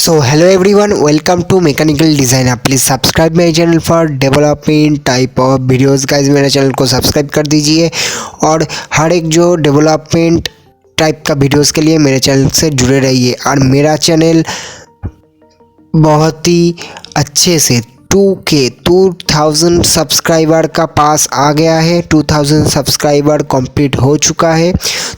So hello everyone, welcome to Mechanical Designer. Please subscribe my channel for development type of videos. guys मेरे channel को subscribe कर दीजिए और हर एक जो डेवलपमेंट टाइप का वीडियोस के लिए मेरे चैनल से जुड़े रहिए। और मेरा चैनल बहुत ही अच्छे से 2000 सब्सक्राइबर का पास आ गया है। 2000 सब्सक्राइबर कंप्लीट हो चुका है।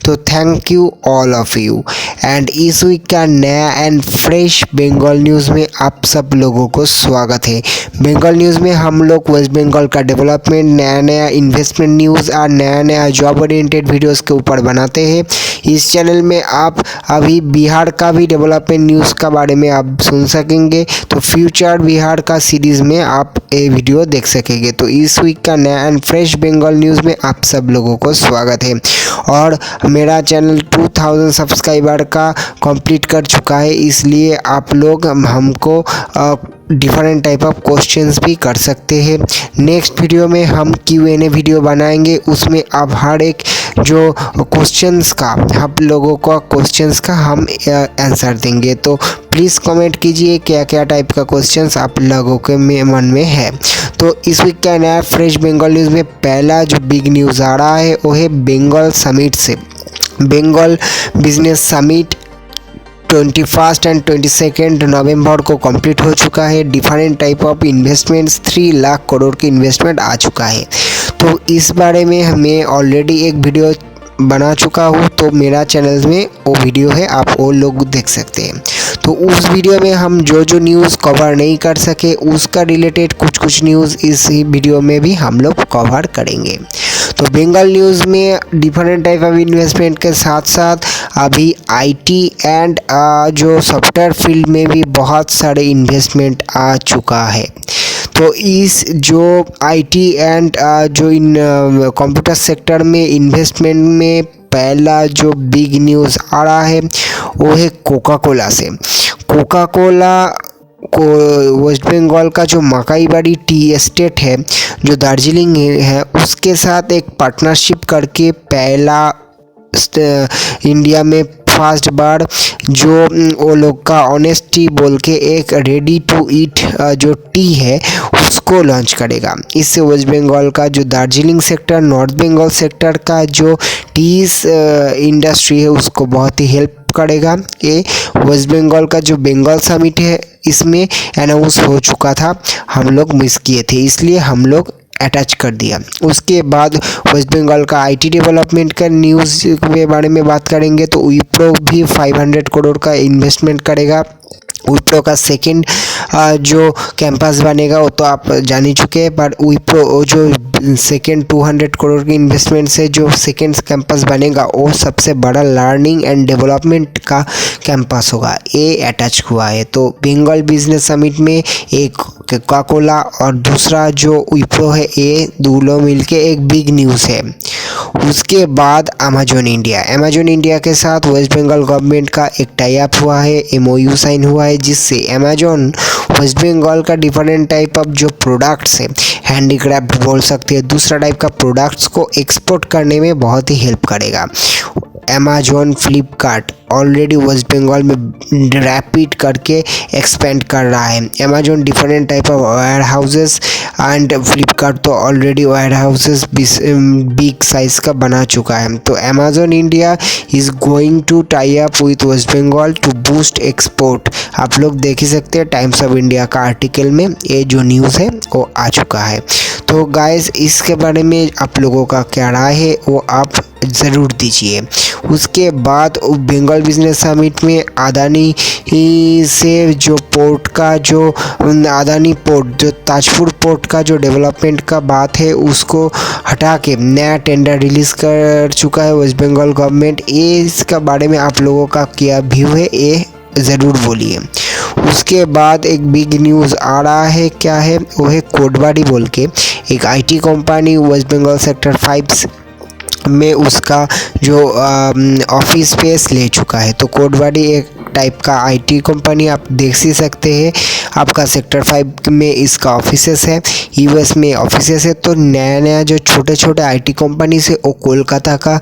तो thank you all of you. And इस वीक का नया एंड फ्रेश बंगाल न्यूज़ में आप सब लोगों को स्वागत है। बंगाल न्यूज़ में हम लोग वेस्ट बंगाल का डेवलपमेंट, नया नया इन्वेस्टमेंट न्यूज़ और नया नया जॉब ओरिएंटेड वीडियोस के ऊपर बनाते हैं। इस चैनल में आप अभी बिहार का भी डेवलपमेंट न्यूज़ का बारे में आप सुन सकेंगे। तो फ्यूचर बिहार का सीरीज़ में आप ये वीडियो देख सकेंगे। तो इस वीक का नया एंड फ्रेश बंगाल न्यूज़ में आप सब लोगों को स्वागत है। और मेरा चैनल 2000 सब्सक्राइबर का कंप्लीट कर चुका है, इसलिए आप लोग हमको डिफरेंट टाइप ऑफ क्वेश्चंस भी कर सकते हैं। नेक्स्ट वीडियो में हम Q&A वीडियो बनाएंगे, उसमें आप हर एक जो क्वेश्चंस का आप लोगों को क्वेश्चंस का हम आंसर देंगे। तो प्लीज़ कमेंट कीजिए क्या क्या टाइप का क्वेश्चंस आप लोगों के मन में है। तो इस वीक का नया फ्रेश बंगाल न्यूज़ में पहला जो बिग न्यूज़ आ रहा है वो है बंगाल समिट से। बंगाल बिजनेस समिट 21 एंड 22 नवंबर को कंप्लीट हो चुका है। Different type of investments 3 lakh crore की इन्वेस्टमेंट आ चुका है। तो इस बारे में मैं ऑलरेडी एक वीडियो बना चुका हूँ, तो मेरा चैनल में वो वीडियो है, आप वो लोग देख सकते हैं। तो उस वीडियो में हम जो न्यूज़ कवर नहीं कर सके उसका रिलेटेड कुछ न्यूज़ इस वीडियो में भी हम लोग कवर करेंगे। तो बंगाल न्यूज़ में डिफरेंट टाइप ऑफ इन्वेस्टमेंट के साथ साथ अभी आईटी एंड जो सॉफ्टवेयर फील्ड में भी बहुत सारे इन्वेस्टमेंट आ चुका है। तो इस जो आईटी एंड जो इन कंप्यूटर सेक्टर में इन्वेस्टमेंट में पहला जो बिग न्यूज़ आ रहा है वो है कोका कोला से। कोका कोला को वेस्ट बंगाल का जो मकाईबाड़ी टी एस्टेट है जो दार्जिलिंग है उसके साथ एक पार्टनरशिप करके पहला इंडिया में फर्स्ट बार जो वो लोग का ऑनेस्ट टी बोल के एक रेडी टू ईट जो टी है उसको लॉन्च करेगा। इससे वेस्ट बंगाल का जो Darjeeling sector, north Bengal sector का जो टी इंडस्ट्री है उसको बहुत ही हेल्प करेगा। ये वेस्ट बंगाल का जो बंगाल समिट है इसमें अनाउंस हो चुका था, हम लोग मिस किए थे, इसलिए हम लोग अटैच कर दिया। उसके बाद वेस्ट बंगाल का आईटी डेवलपमेंट का न्यूज़ के बारे में बात करेंगे। तो विप्रो भी 500 करोड़ का इन्वेस्टमेंट करेगा। विप्रो का सेकंड जो कैंपस बनेगा वो तो आप जान ही चुके हैं, पर विप्रो जो सेकंड 200 करोड़ की इन्वेस्टमेंट से जो सेकंड कैंपस बनेगा वो सबसे बड़ा लर्निंग एंड डेवलपमेंट का कैंपस होगा, ये अटैच हुआ है। तो बंगाल बिजनेस समिट में एक कोका कोला और दूसरा जो विप्रो है, ये दोनों मिलके एक बिग न्यूज़ है। उसके बाद अमेजॉन इंडिया के साथ वेस्ट बंगाल गवर्नमेंट का एक टाई अप हुआ है, MOU साइन हुआ है, जिससे अमेजॉन वेस्ट बंगाल का डिफरेंट टाइप ऑफ जो प्रोडक्ट्स है, हैंडीक्राफ्ट बोल सकते हैं, दूसरा टाइप का प्रोडक्ट्स को एक्सपोर्ट करने में बहुत ही हेल्प करेगा। अमेजॉन, फ्लिपकार्ट ऑलरेडी वेस्ट बंगाल में रैपिड करके एक्सपेंड कर रहा है। Amazon different type of warehouses and Flipkart तो already warehouses big size का बना चुका है। तो Amazon India is going to tie up with West Bengal to boost export. आप लोग देख ही सकते हैं टाइम्स ऑफ इंडिया का आर्टिकल में ये जो न्यूज़ है वो आ चुका है। तो गाइस इसके बारे में आप लोगों का क्या राय है वो आप ज़रूर दीजिए। उसके बाद बंगाल बिजनेस समिट में अदानी से जो पोर्ट का जो अदानी पोर्ट जो ताजपुर पोर्ट का जो डेवलपमेंट का बात है उसको हटा के नया टेंडर रिलीज़ कर चुका है वेस्ट बंगाल गवर्नमेंट। ये इसका बारे में आप लोगों का क्या व्यू है ये ज़रूर बोलिए। उसके बाद एक बिग न्यूज़ आ रहा है, क्या है वो है कोटबाड़ी बोल के एक IT company west Bengal sector 5 में उसका जो ऑफिस स्पेस ले चुका है। तो कोटबाड़ी एक टाइप का आईटी कंपनी आप देख ही सकते हैं। आपका सेक्टर 5 में इसका ऑफिसेस है, यूएस में ऑफिसेस है। तो नया नया जो छोटे छोटे आईटी कंपनी से वो कोलकाता का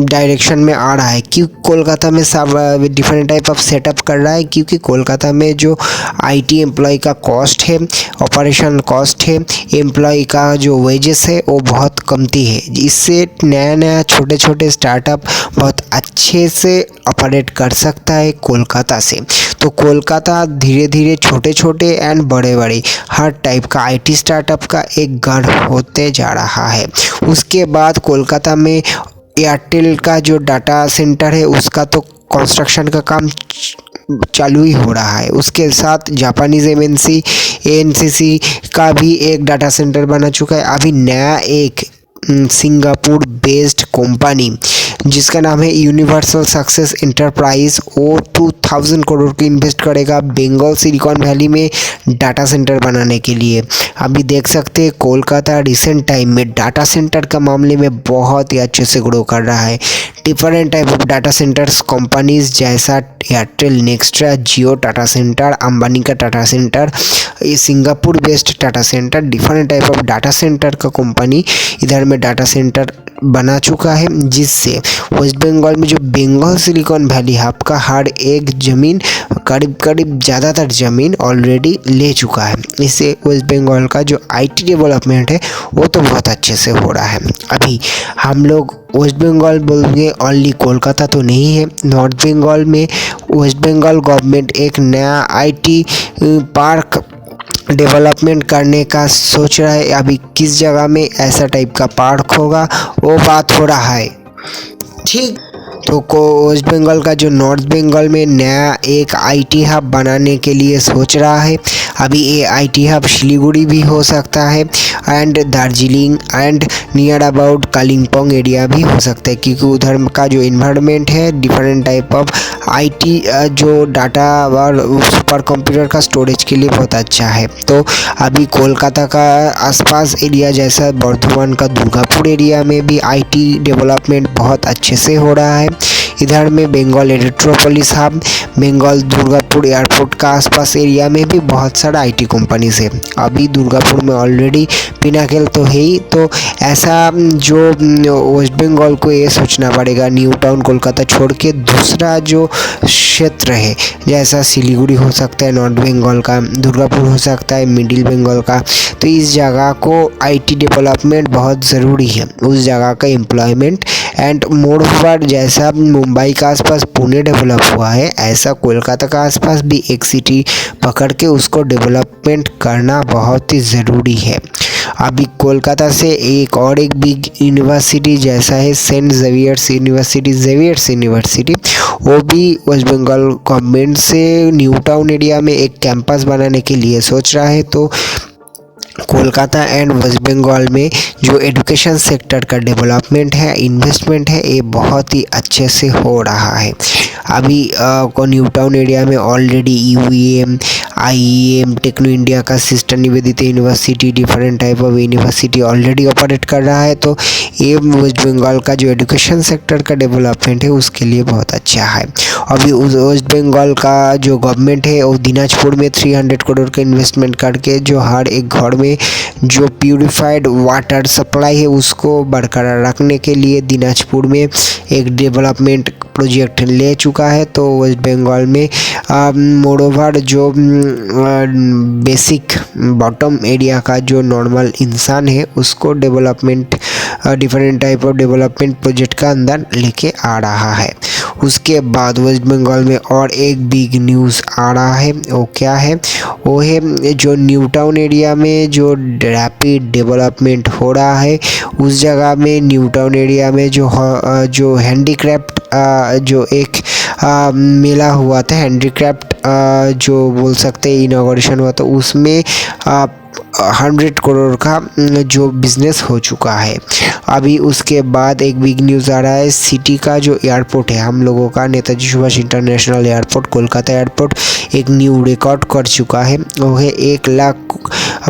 डायरेक्शन में आ रहा है। क्यों कोलकाता में सब डिफरेंट टाइप ऑफ सेटअप कर रहा है? क्योंकि कोलकाता में जो आईटी एम्प्लॉय का कॉस्ट है, ऑपरेशन कॉस्ट है, एम्प्लॉय का जो वेजेस है वो बहुत कमती है। इससे नया नया छोटे छोटे स्टार्टअप बहुत अच्छे से ऑपरेट कर सकता है कोलकाता से। तो कोलकाता धीरे धीरे छोटे छोटे एंड बड़े बड़े हर टाइप का आईटी स्टार्टअप का एक गढ़ होते जा रहा है। उसके बाद कोलकाता में एयरटेल का जो डाटा सेंटर है उसका तो कंस्ट्रक्शन का काम चालू ही हो रहा है। उसके साथ जापानीज एमएनसी एएनसीसी का भी एक डाटा सेंटर बना चुका है। अभी नया एक सिंगापुर बेस्ड कंपनी जिसका नाम है यूनिवर्सल सक्सेस एंटरप्राइज, वो 2000 करोड़ की इन्वेस्ट करेगा बंगाल सिलिकॉन वैली में डाटा सेंटर बनाने के लिए। अभी देख सकते हैं कोलकाता रिसेंट टाइम में डाटा सेंटर का मामले में बहुत ही अच्छे से ग्रो कर रहा है। Different type of data centres companies जैसा एयरटेल, नेक्स्ट्रा, जियो डाटा सेंटर, अंबानी का डाटा सेंटर, ये Singapore based data centre, different type of data centre का कंपनी इधर में डाटा सेंटर बना चुका है। जिससे वेस्ट बंगाल में जो बंगाल सिलिकॉन वैली हब का हर एक ज़मीन करीब ज़्यादातर ज़मीन ऑलरेडी ले चुका है। इससे वेस्ट बंगाल का जो आईटी डेवलपमेंट है वो तो बहुत अच्छे से हो रहा है। अभी हम लोग वेस्ट बंगाल बोलेंगे, ओनली कोलकाता तो नहीं है, नॉर्थ बंगाल में वेस्ट बंगाल गवर्नमेंट एक नया आईटी पार्क डेवलपमेंट करने का सोच रहा है। अभी किस जगह में ऐसा टाइप का पार्क होगा वो बात हो रहा है, ठीक। तो वेस्ट बंगाल का जो नॉर्थ बंगाल में नया एक आईटी हब बनाने के लिए सोच रहा है। अभी ये आईटी हब सिलीगुड़ी भी हो सकता है and Darjeeling and near about Kalimpong area भी हो सकता है, क्योंकि उधर का जो इन्वायरमेंट है डिफरेंट टाइप ऑफ आईटी जो डाटा और सुपर कंप्यूटर का स्टोरेज के लिए बहुत अच्छा है। तो अभी कोलकाता का आसपास एरिया जैसा बर्धमान का दुर्गापुर एरिया में भी आईटी डेवलपमेंट बहुत अच्छे से हो रहा है। इधर में बंगाल इलेक्ट्रोपोलिस हब, बंगाल दुर्गापुर एयरपोर्ट का आसपास एरिया में भी बहुत सारा आईटी कंपनीज है। अभी दुर्गापुर में ऑलरेडी पिनाकल तो है ही, तो ऐसा जो वेस्ट बंगाल को ये सोचना पड़ेगा न्यू टाउन कोलकाता छोड़ के दूसरा जो क्षेत्र है, जैसा सिलीगुड़ी हो सकता है नॉर्थ बंगाल का, दुर्गापुर हो सकता है मिडिल बंगाल का। तो इस जगह को आईटी डेवलपमेंट बहुत ज़रूरी है, उस जगह का एम्प्लॉयमेंट एंड मोर ओवर जैसा मुंबई का आसपास पुणे डेवलप हुआ है, ऐसा कोलकाता का आसपास भी एक सिटी पकड़ के उसको डेवलपमेंट करना बहुत ही ज़रूरी है। अभी कोलकाता से एक बिग यूनिवर्सिटी जैसा है सेंट जेवियर्स यूनिवर्सिटी, वो भी वेस्ट बंगाल गवर्नमेंट से न्यू टाउन एरिया में एक कैंपस बनाने के लिए सोच रहा है। तो कोलकाता एंड वेस्ट बंगाल में जो एजुकेशन सेक्टर का डेवलपमेंट है, इन्वेस्टमेंट है, ये बहुत ही अच्छे से हो रहा है। अभी न्यू टाउन एरिया में already UEM, IEM, techno India का sister Nivedita university, different type of university already operate कर रहा है। तो ये वेस्ट बंगाल का जो एजुकेशन सेक्टर का डेवलपमेंट है उसके लिए बहुत अच्छा है। अभी वेस्ट बंगाल का जो गवर्नमेंट है वो दिनाजपुर में 300 करोड़ का इन्वेस्टमेंट करके जो हर एक घर में जो प्यूरिफाइड वाटर सप्लाई है उसको बरकरार रखने के लिए दिनाजपुर में एक डेवलपमेंट प्रोजेक्ट ले चुका है। तो वेस्ट बंगाल में मोरोवर जो बेसिक बॉटम एरिया का जो नॉर्मल इंसान है उसको development different type of development project का अंदर लेके आ रहा है। उसके बाद वेस्ट बंगाल में और एक बिग न्यूज़ आ रहा है, वो क्या है? वो है जो न्यू टाउन एरिया में जो रैपिड डेवलपमेंट हो रहा है उस जगह में न्यू टाउन एरिया में जो हैंडीक्राफ्ट जो एक मेला हुआ था, हैंडीक्राफ्ट जो बोल सकते हैं इनॉग्रेशन हुआ था, उसमें 100 करोड़ का जो बिजनेस हो चुका है। अभी उसके बाद एक बिग न्यूज़ आ रहा है, सिटी का जो एयरपोर्ट है हम लोगों का, Netaji Subhash international airport, Kolkata airport एक न्यू रिकॉर्ड कर चुका है। वो है 1 लाख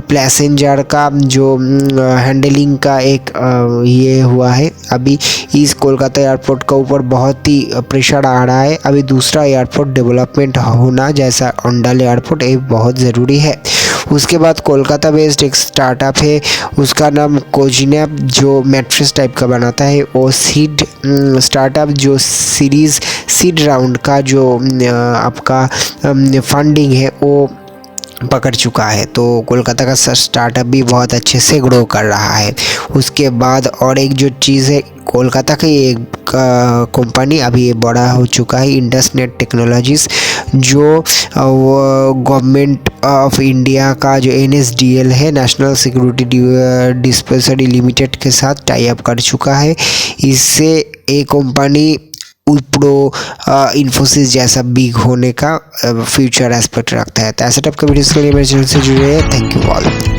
पैसेंजर का जो हैंडलिंग का एक ये हुआ है। अभी इस कोलकाता एयरपोर्ट के ऊपर बहुत ही प्रेशर आ रहा है। अभी दूसरा एयरपोर्ट डेवलपमेंट होना जैसा अंडल एयरपोर्ट, ये बहुत ज़रूरी है। उसके बाद कोलकाता बेस्ड एक स्टार्टअप है, उसका नाम कोजिनैप, जो मैट्रेस टाइप का बनाता है। वो सीड स्टार्टअप जो सीड राउंड का जो आपका फंडिंग है वो पकड़ चुका है। तो कोलकाता का स्टार्टअप भी बहुत अच्छे से ग्रो कर रहा है। उसके बाद और एक जो चीज़ है, कोलकाता की एक कंपनी अभी ये बड़ा हो चुका है, इंडसनेट टेक्नोलॉजीज़, जो गवर्नमेंट ऑफ इंडिया का जो NSDL है, नेशनल सिक्योरिटी डिस्पेंसरी लिमिटेड के साथ टाई अप कर चुका है। इससे एक कंपनी विप्रो इन्फोसिस जैसा बिग होने का फ्यूचर एस्पेक्ट रखता है। तो ऐसे टाइप का वीडियोस के लिए मेरे चैनल से जुड़े हैं। Thank you all.